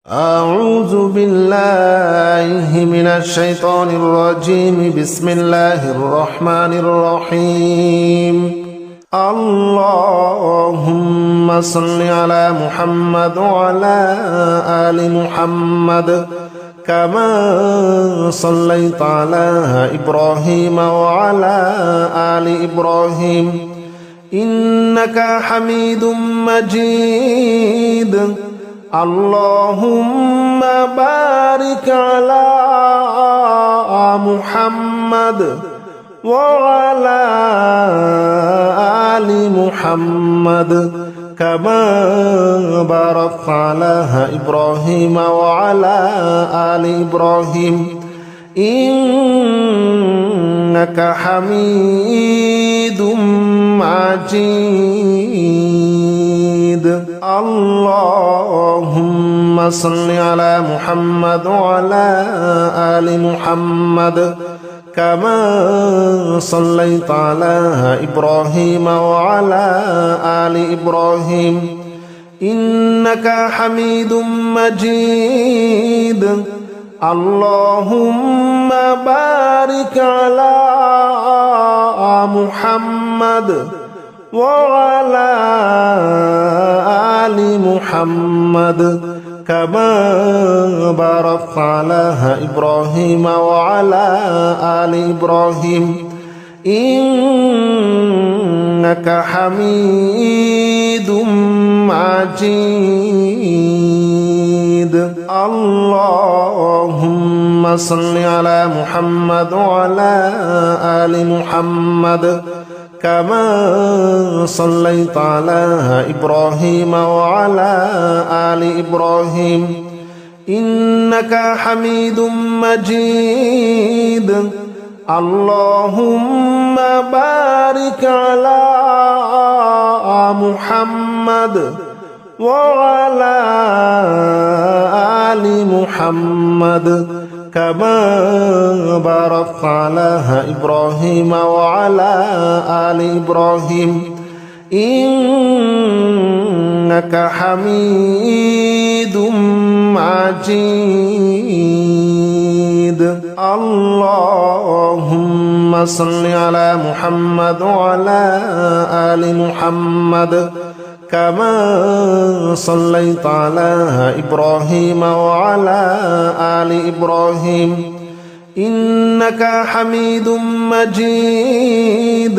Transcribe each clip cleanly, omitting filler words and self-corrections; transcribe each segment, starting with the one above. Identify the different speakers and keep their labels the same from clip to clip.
Speaker 1: أعوذ بالله من الشيطان الرجيم. بسم الله الرحمن الرحيم. اللهم صل على محمد وعلى آل محمد كما صليت على إبراهيم وعلى آل إبراهيم إنك حميد مجيد. اللهم بارك على محمد وعلى آل محمد كما باركت على إبراهيم وعلى آل إبراهيم إنك حميد مجيد. اللهم صل على محمد وعلى آل محمد كما صليت على إبراهيم وعلى آل إبراهيم إنك حميد مجيد. اللهم بارك على محمد وعلى آل محمد كما باركت على إبراهيم وعلى آل إبراهيم إنك حميد مجيد. اللهم صل على محمد وعلى آل محمد كما صليت على إبراهيم وعلى آل إبراهيم إنك حميد مجيد. اللهم بارك على محمد وعلى آل محمد كما باركت على إبراهيم وعلى آل إبراهيم إنك حميد مجيد. اللهم صل على محمد وعلى آل محمد كما صليت على إبراهيم وعلى آل إبراهيم إنك حميد مجيد.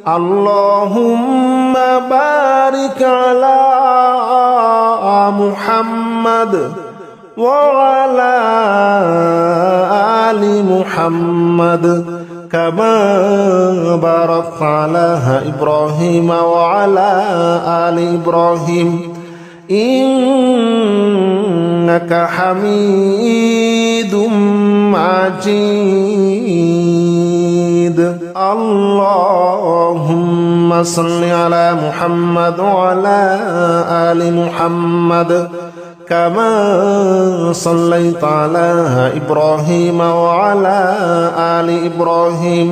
Speaker 1: اللهم بارك على محمد وعلى آل محمد كما باركت على إبراهيم وعلى آل إبراهيم إنك حميد مجيد. اللهم صل على محمد وعلى آل محمد كما صليت على إبراهيم وعلى آل إبراهيم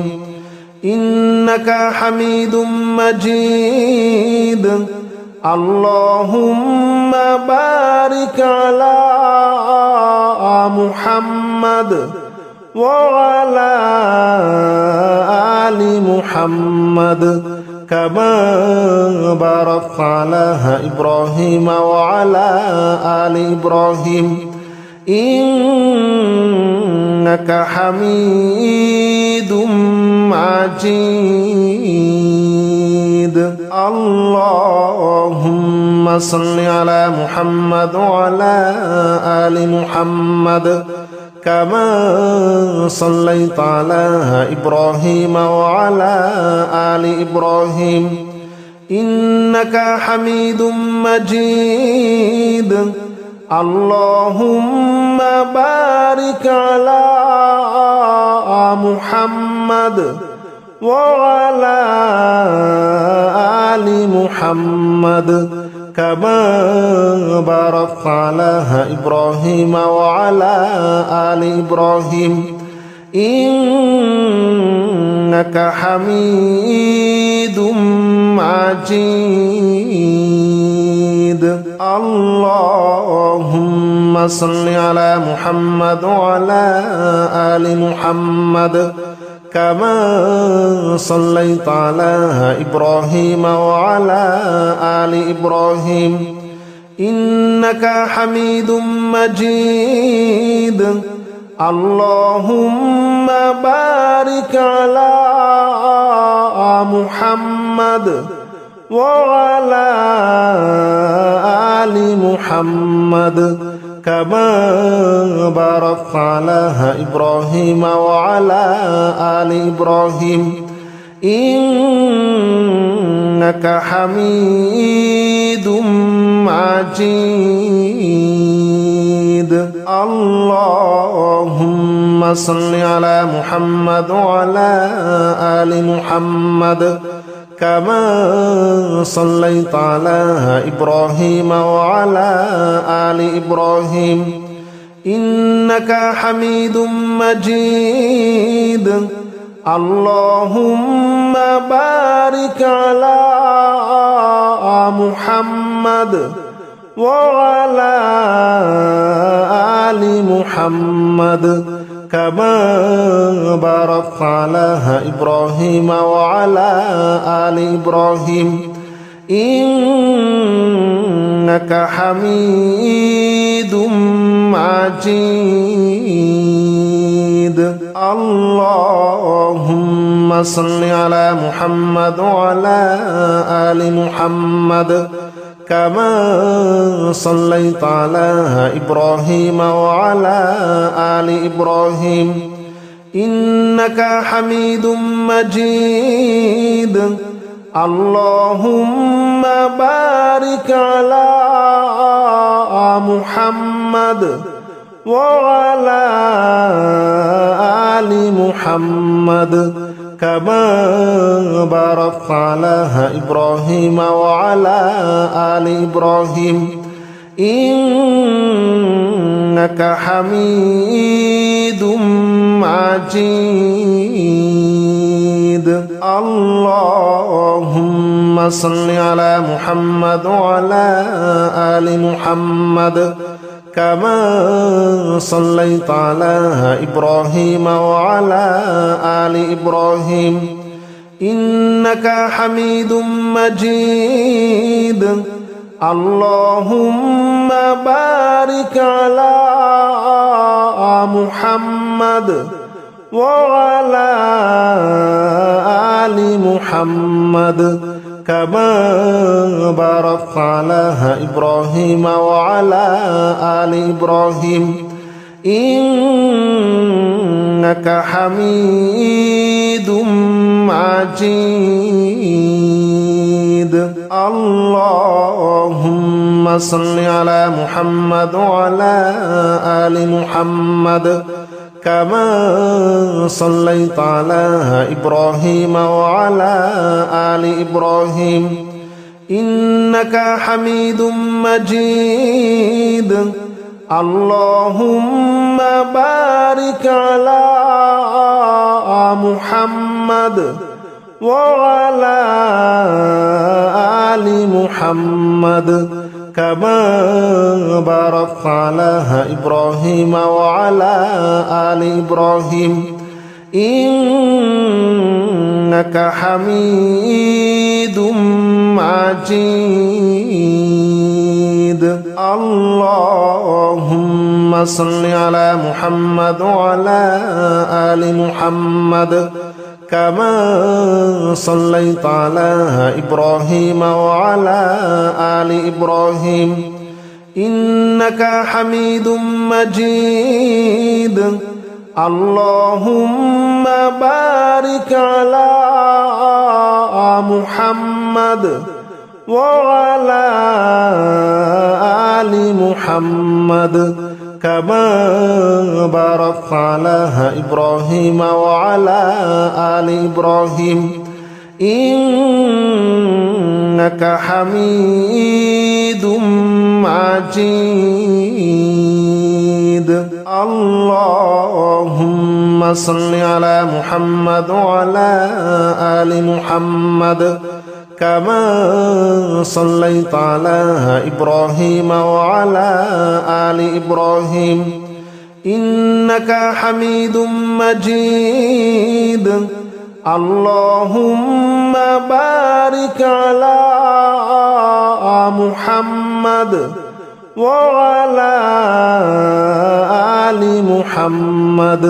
Speaker 1: إنك حميد مجيد. اللهم بارك على محمد وعلى آل محمد كما باركت على إبراهيم وعلى آل إبراهيم إنك حميد مجيد. اللهم صل على محمد وعلى آل محمد كما صليت على إبراهيم وعلى آل إبراهيم إنك حميد مجيد. اللهم بارك على محمد وعلى آل محمد كما باركت على إبراهيم وعلى آل إبراهيم إنك حميد مجيد. اللهم صل على محمد وعلى آل محمد كما صليت على إبراهيم وعلى آل إبراهيم إنك حميد مجيد اللهم بارك على محمد وعلى آل محمد كما باركت على إبراهيم وعلى آل إبراهيم إنك حميد مجيد اللهم صل على محمد وعلى آل محمد كما صليت على إبراهيم وعلى آل إبراهيم إنك حميد مجيد اللهم بارك على محمد وعلى آل محمد كما باركت على إبراهيم وعلى آل إبراهيم إنك حميد مجيد اللهم صل على محمد وعلى آل محمد كما صليت على إبراهيم وعلى آل إبراهيم إنك حميد مجيد اللهم بارك على محمد وعلى آل محمد كما باركت على إبراهيم وعلى آل إبراهيم إنك حميد مجيد اللهم صل على محمد وعلى آل محمد كما صليت على إبراهيم وعلى آل إبراهيم إنك حميد مجيد اللهم بارك على محمد وعلى آل محمد كما باركت على إبراهيم وعلى آل إبراهيم إنك حميد مجيد اللهم صل على محمد وعلى آل محمد كما صليت على إبراهيم وعلى آل إبراهيم إنك حميد مجيد اللهم بارك على محمد وعلى آل محمد كما باركت على إبراهيم وعلى آل إبراهيم إنك حميد مجيد اللهم صل على محمد وعلى آل محمد كما صليت على إبراهيم وعلى آل إبراهيم إنك حميد مجيد اللهم بارك على محمد وعلى آل محمد كما باركت على إبراهيم وعلى آل إبراهيم إنك حميد مجيد اللهم صل على محمد وعلى آل محمد كما صليت على إبراهيم وعلى آل إبراهيم إنك حميد مجيد اللهم بارك على محمد وعلى آل محمد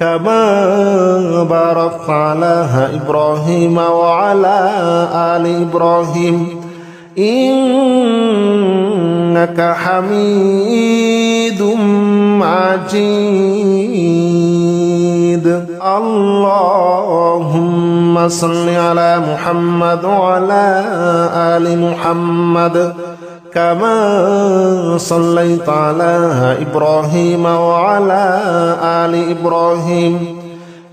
Speaker 1: كما باركت على إبراهيم وعلى آل إبراهيم إنك حميد مجيد اللهم صل على محمد وعلى آل محمد كما صليت على إبراهيم وعلى آل إبراهيم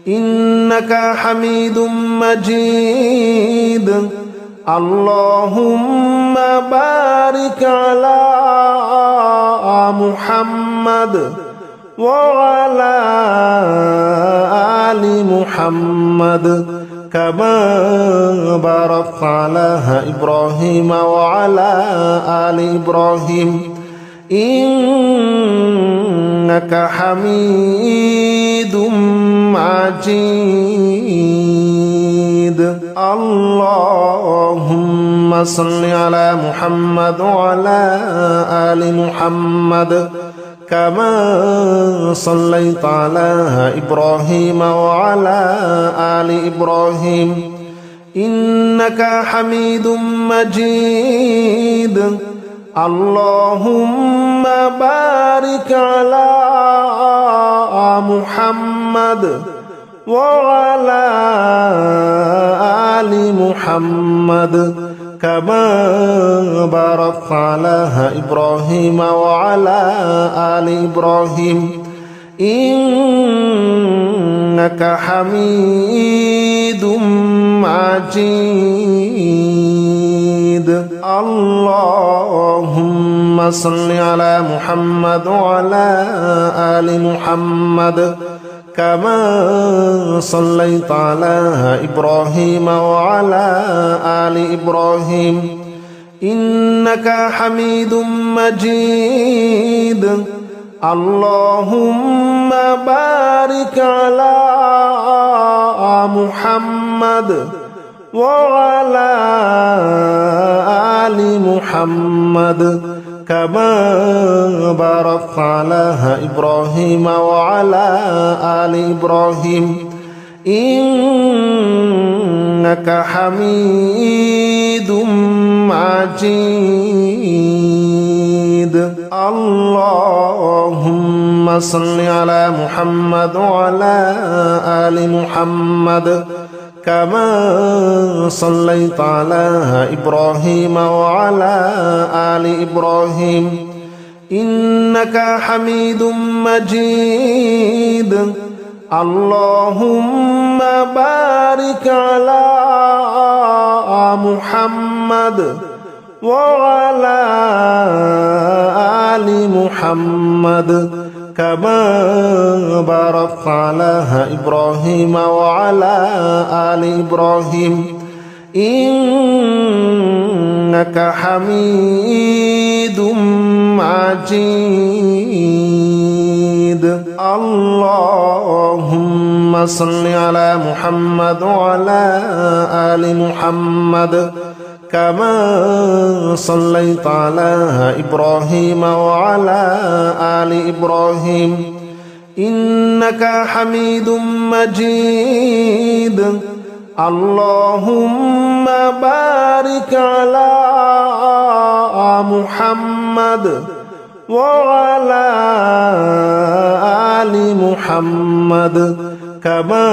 Speaker 1: إنك حميد مجيد اللهم بارك على محمد وعلى آل محمد كما باركت على إبراهيم وعلى آل إبراهيم إنك حميد مجيد اللهم صل على محمد وعلى آل محمد كما صليت على إبراهيم وعلى آل إبراهيم إنك حميد مجيد اللهم بارك على محمد وعلى آل محمد كما باركت على إبراهيم وعلى آل إبراهيم إنك حميد مجيد اللهم صل على محمد وعلى آل محمد كما صليت على إبراهيم وعلى آل إبراهيم إنك حميد مجيد اللهم بارك على محمد وعلى آل محمد كما باركت على إبراهيم وعلى آل إبراهيم إنك حميد مجيد اللهم صل على محمد وعلى آل محمد كما صليت على إبراهيم وعلى آل إبراهيم إنك حميد مجيد اللهم بارك على محمد وعلى آل محمد كما باركت على إبراهيم وعلى آل إبراهيم إنك حميد مجيد اللهم صل على محمد وعلى آل محمد كما صليت على إبراهيم وعلى آل إبراهيم إنك حميد مجيد اللهم بارك على محمد وعلى آل محمد كما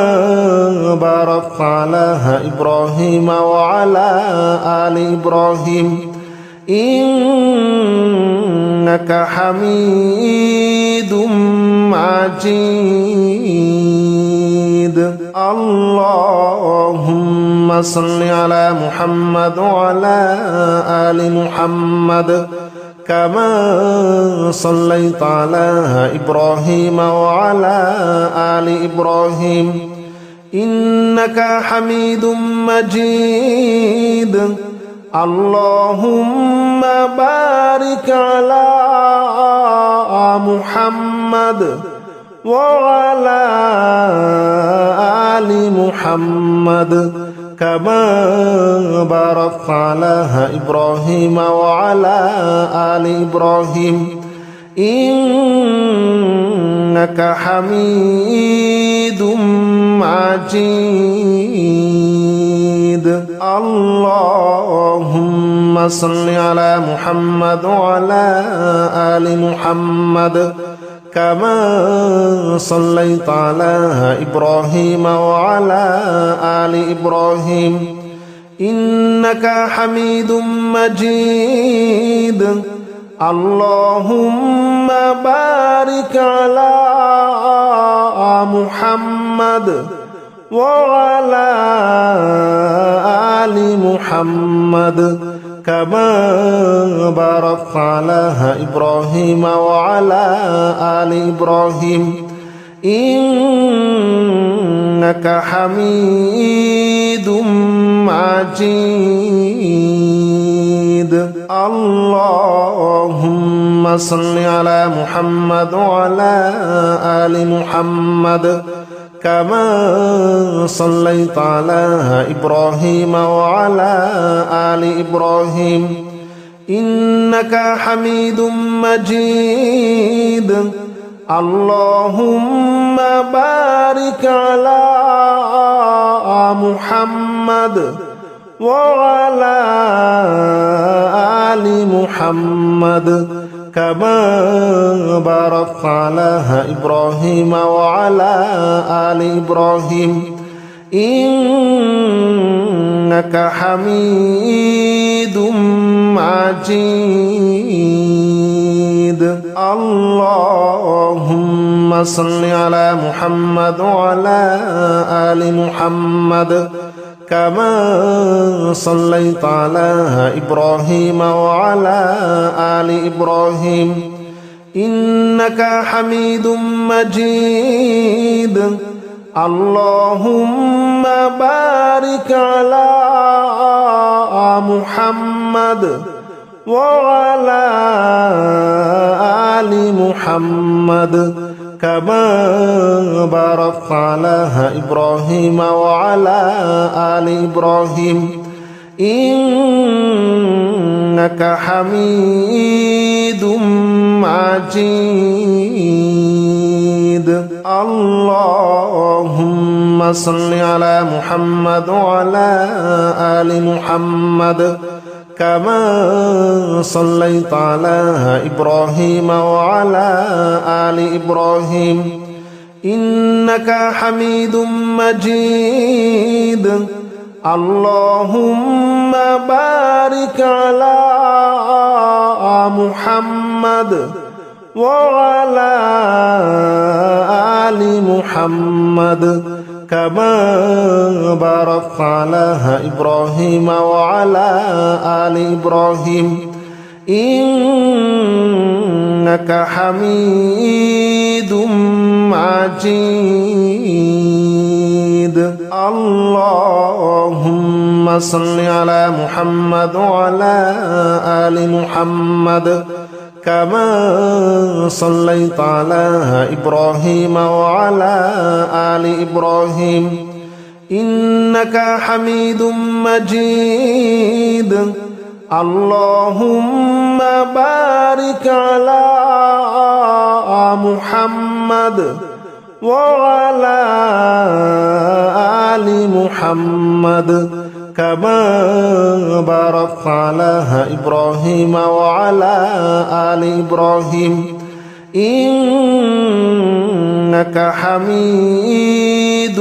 Speaker 1: باركت على إبراهيم وعلى آل إبراهيم إنك حميد مجيد اللهم صل على محمد وعلى آل محمد كما صليت على إبراهيم وعلى آل إبراهيم إنك حميد مجيد اللهم بارك على محمد وعلى آل محمد كما باركت على إبراهيم وعلى آل إبراهيم إنك حميد مجيد اللهم صل على محمد وعلى آل محمد كما صليت على إبراهيم وعلى آل إبراهيم إنك حميد مجيد اللهم بارك على محمد وعلى آل محمد كما باركت على إبراهيم وعلى آل إبراهيم إنك حميد مجيد اللهم صل على محمد وعلى آل محمد كما صليت على إبراهيم وعلى آل إبراهيم إنك حميد مجيد اللهم بارك على محمد وعلى آل محمد كما باركت على إبراهيم وعلى آل إبراهيم إنك حميد مجيد اللهم صل على محمد وعلى آل محمد كما صليت على إبراهيم وعلى آل إبراهيم إنك حميد مجيد اللهم بارك على محمد وعلى آل محمد كما باركت على إبراهيم وعلى آل إبراهيم إنك حميد مجيد اللهم صل على محمد وعلى آل محمد كما صليت على إبراهيم وعلى آل إبراهيم إنك حميد مجيد اللهم بارك على محمد وعلى آل محمد كما باركت على إبراهيم وعلى آل إبراهيم إنك حميد مجيد اللهم صل على محمد وعلى آل محمد كما صليت على إبراهيم وعلى آل إبراهيم إنك حميد مجيد اللهم بارك على محمد وعلى آل محمد كما باركت على إبراهيم وعلى آل إبراهيم إنك حميد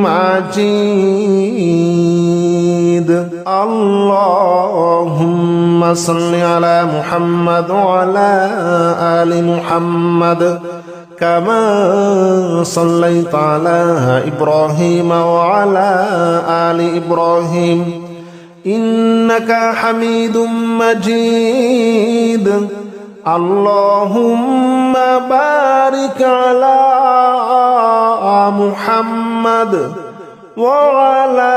Speaker 1: مجيد اللهم صل على محمد وعلى آل محمد كما صليت على إبراهيم وعلى آل إبراهيم إنك حميد مجيد اللهم بارك على محمد وعلى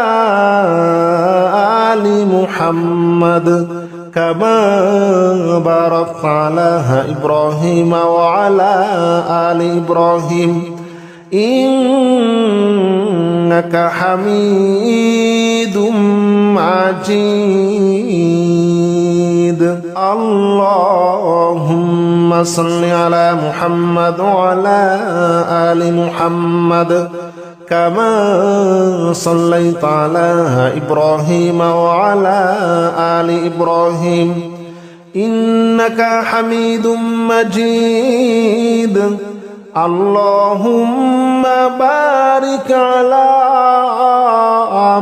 Speaker 1: آل محمد كما باركت على إبراهيم وعلى آل إبراهيم إنك حميد مجيد. اللهم صل على محمد وعلى آل محمد كما صليت على إبراهيم وعلى آل إبراهيم إنك حميد مجيد. اللهم بارك على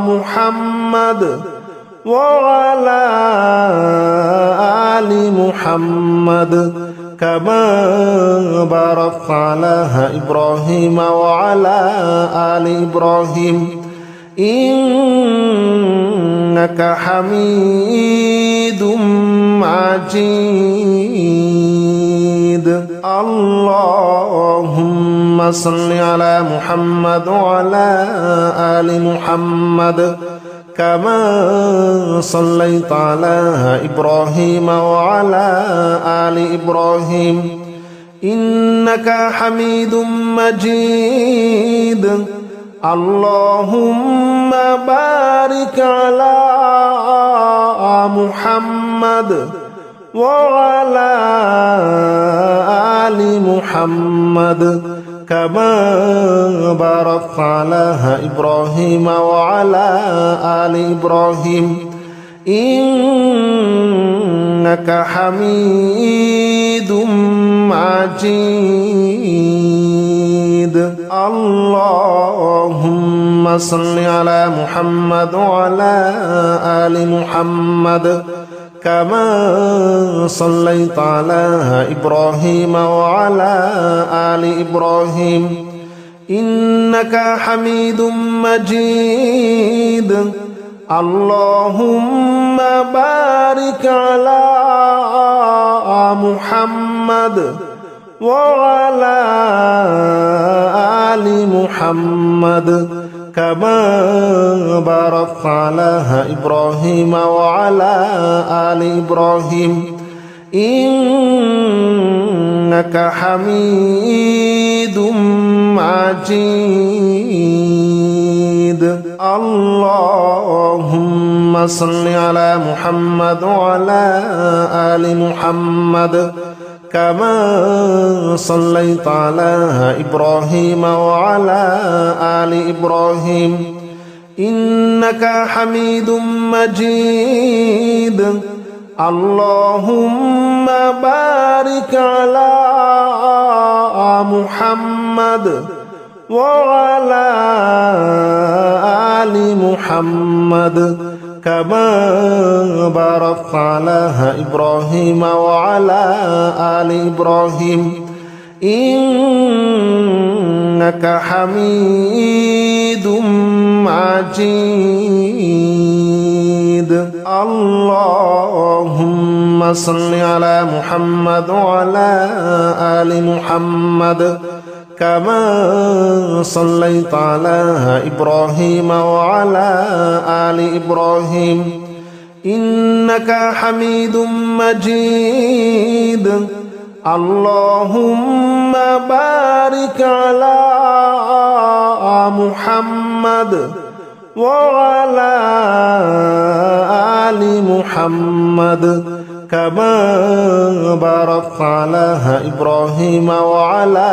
Speaker 1: محمد وعلى آل محمد كما باركت على إبراهيم وعلى آل إبراهيم إنك حميد مجيد. اللهم صل على محمد وعلى آل محمد كما صليت على إبراهيم وعلى آل إبراهيم إنك حميد مجيد. اللهم بارك على محمد وعلى آل محمد كما باركت على إبراهيم وعلى آل إبراهيم إنك حميد مجيد. اللهم صل على محمد وعلى آل محمد كما صليت على إبراهيم وعلى آل إبراهيم إنك حميد مجيد. اللهم بارك على محمد وعلى آل محمد كما باركت على إبراهيم وعلى آل إبراهيم إنك حميد مجيد. اللهم صل على محمد وعلى آل محمد كما صليت على إبراهيم وعلى آل إبراهيم إنك حميد مجيد. اللهم بارك على محمد وعلى آل محمد كما باركت على إبراهيم وعلى آل إبراهيم إنك حميد مجيد. اللهم صل على محمد وعلى آل محمد كما صليت على إبراهيم وعلى آل إبراهيم إنك حميد مجيد. اللهم بارك على محمد وعلى آل محمد كما باركت على إبراهيم وعلى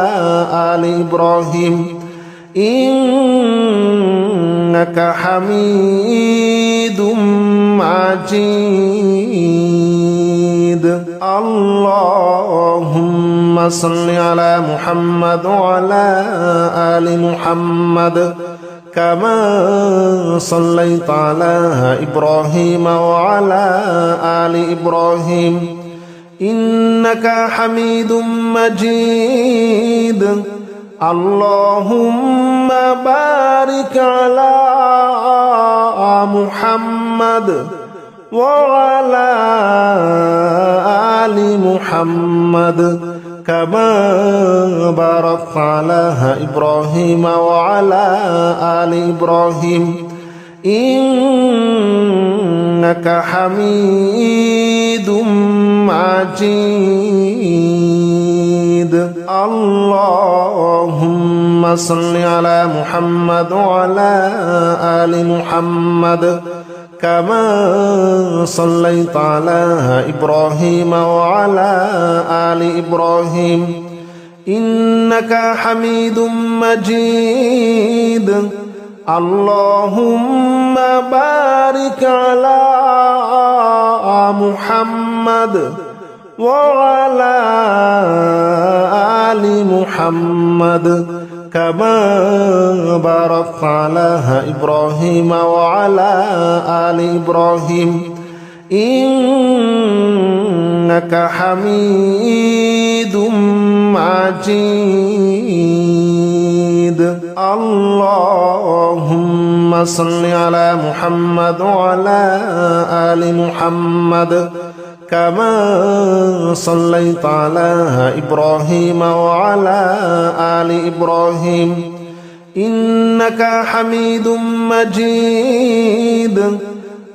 Speaker 1: آل إبراهيم إنك حميد مجيد. اللهم صل على محمد وعلى آل محمد كما صليت على إبراهيم وعلى آل إبراهيم إنك حميد مجيد. اللهم بارك على محمد وعلى آل محمد كما باركت على إبراهيم وعلى آل إبراهيم إنك حميد مجيد اللهم صل على محمد وعلى آل محمد كما صليت على إبراهيم وعلى آل إبراهيم إنك حميد مجيد اللهم بارك على محمد وعلى آل محمد كما باركت على إبراهيم وعلى آل إبراهيم إنك حميد مجيد اللهم صل على محمد وعلى آل محمد كما صليت على إبراهيم وعلى آل إبراهيم إنك حميد مجيد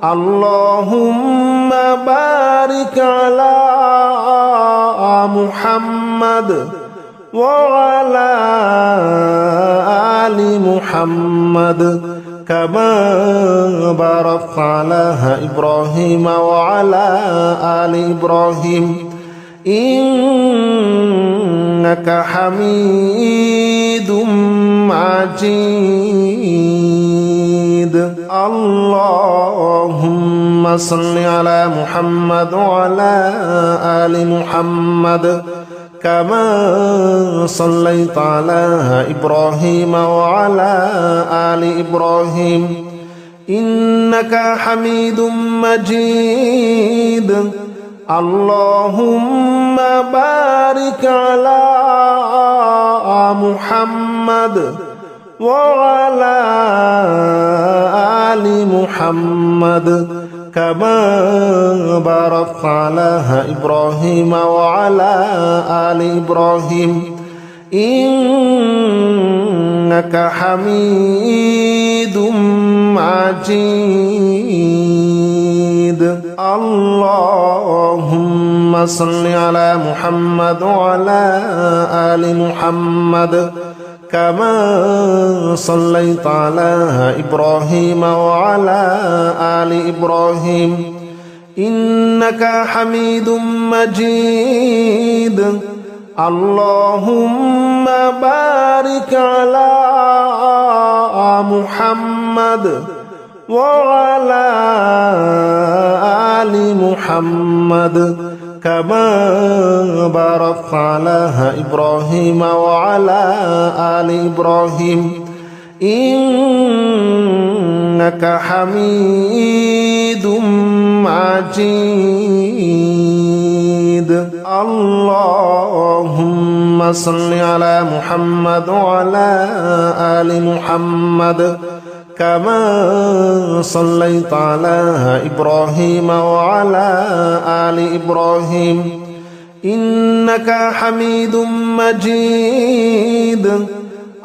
Speaker 1: اللهم بارك على محمد وعلى آل محمد كما باركت على إبراهيم وعلى آل إبراهيم إنك حميد مجيد اللهم صل على محمد وعلى آل محمد كما صليت على إبراهيم وعلى آل إبراهيم إنك حميد مجيد اللهم بارك على محمد وعلى آل محمد كما باركت على إبراهيم وعلى آل إبراهيم إنك حميد مجيد اللهم صل على محمد وعلى آل محمد كما صليت على إبراهيم وعلى آل إبراهيم إنك حميد مجيد اللهم بارك على محمد وعلى آل محمد كما باركت على إبراهيم وعلى آل إبراهيم إنك حميد مجيد اللهم صل على محمد وعلى آل محمد كما صليت على إبراهيم وعلى آل إبراهيم إنك حميد مجيد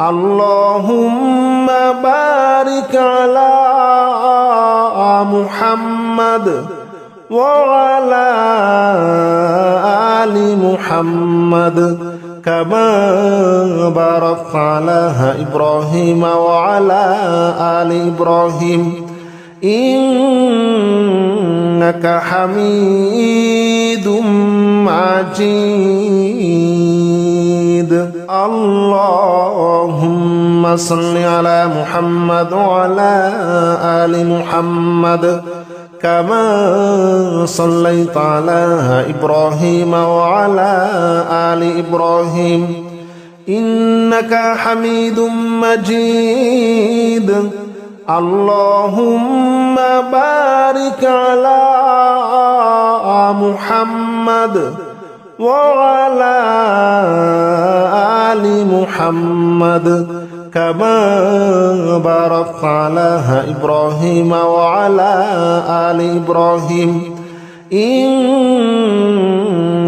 Speaker 1: اللهم بارك على محمد وعلى آل محمد كما باركت على إبراهيم وعلى آل إبراهيم إنك حميد مجيد اللهم صل على محمد وعلى آل محمد كما صليت على إبراهيم وعلى آل إبراهيم إنك حميد مجيد اللهم بارك على محمد وعلى آل محمد كما باركت على إبراهيم وعلى آل إبراهيم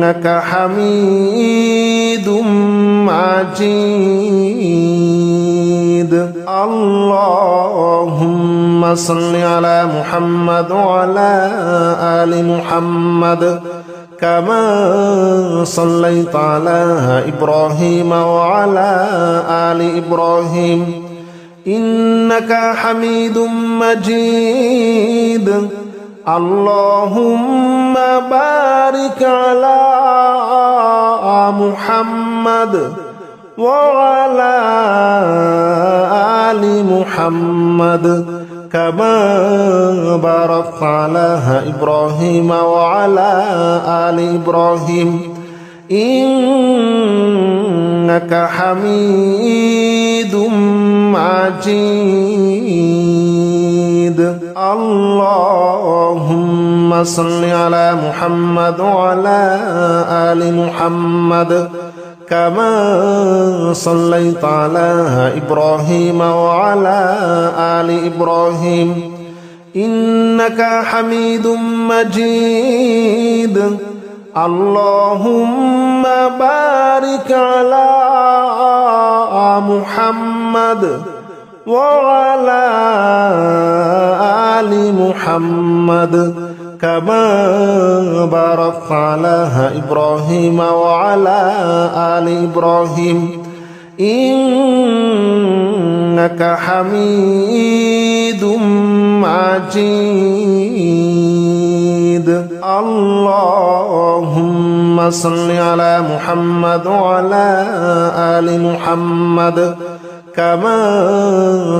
Speaker 1: إنك حميد مجيد اللهم صل على محمد وعلى آل محمد كما صليت على إبراهيم وعلى آل إبراهيم إنك حميد مجيد اللهم بارك على محمد وعلى آل محمد كما باركت على إبراهيم وعلى آل إبراهيم إنك حميد مجيد اللهم صل على محمد وعلى آل محمد كما صليت على إبراهيم وعلى آل إبراهيم إنك حميد مجيد اللهم بارك على محمد وعلى آل محمد كما باركت على إبراهيم وعلى آل إبراهيم إنك حميد مجيد اللهم صل على محمد وعلى آل محمد كما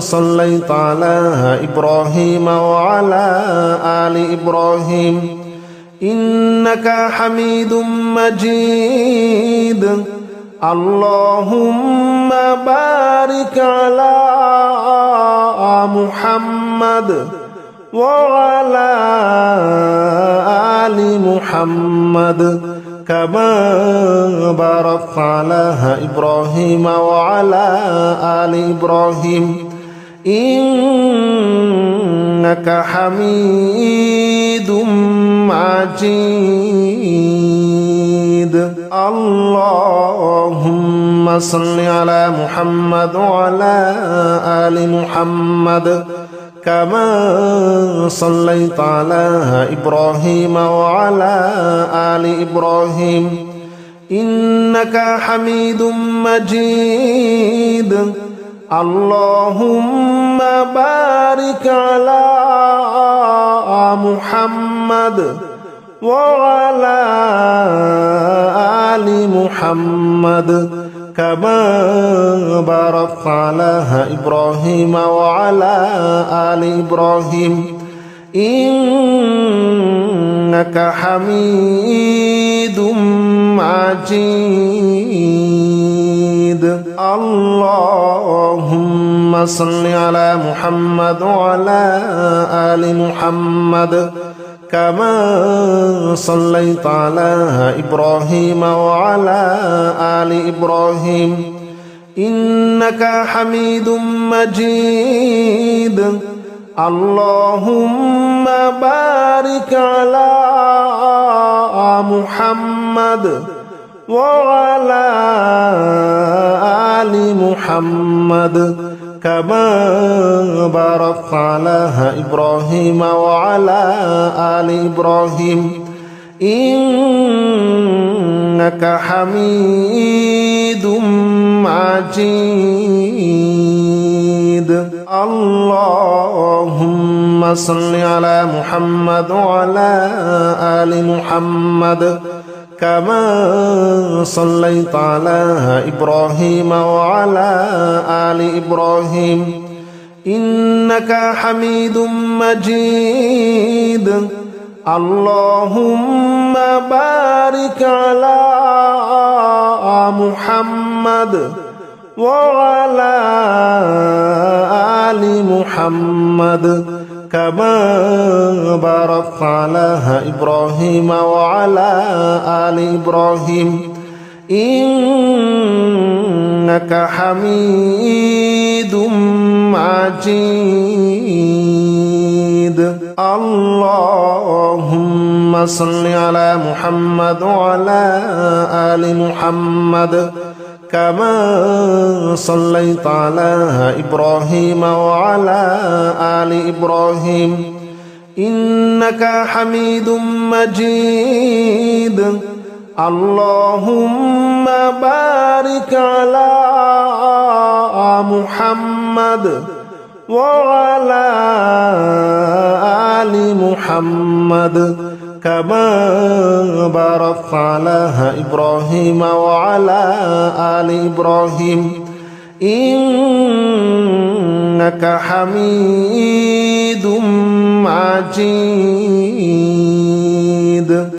Speaker 1: صليت على إبراهيم وعلى آل إبراهيم إنك حميد مجيد اللهم بارك على محمد وعلى آل محمد كما باركت على إبراهيم وعلى آل إبراهيم إنك حميد مجيد اللهم صل على محمد وعلى آل محمد كما صليت على إبراهيم وعلى آل إبراهيم إنك حميد مجيد اللهم بارك على محمد وعلى آل محمد كما باركت على إبراهيم وعلى آل إبراهيم إنك حميد مجيد اللهم صل على محمد وعلى آل محمد كما صليت على إبراهيم وعلى آل إبراهيم إنك حميد مجيد اللهم بارك على محمد وعلى آل محمد كما باركت على إبراهيم وعلى آل إبراهيم إنك حميد مجيد اللهم صل على محمد وعلى آل محمد كما صليت على إبراهيم وعلى آل إبراهيم إنك حميد مجيد اللهم بارك على محمد وعلى آل محمد كما باركت على إبراهيم وعلى آل إبراهيم إنك حميد مجيد اللهم صل على محمد وعلى آل محمد كما صليت على إبراهيم وعلى آل إبراهيم إنك حميد مجيد اللهم بارك على محمد وعلى آل محمد كما باركت على إبراهيم وعلى آل إبراهيم إنك حميد مجيد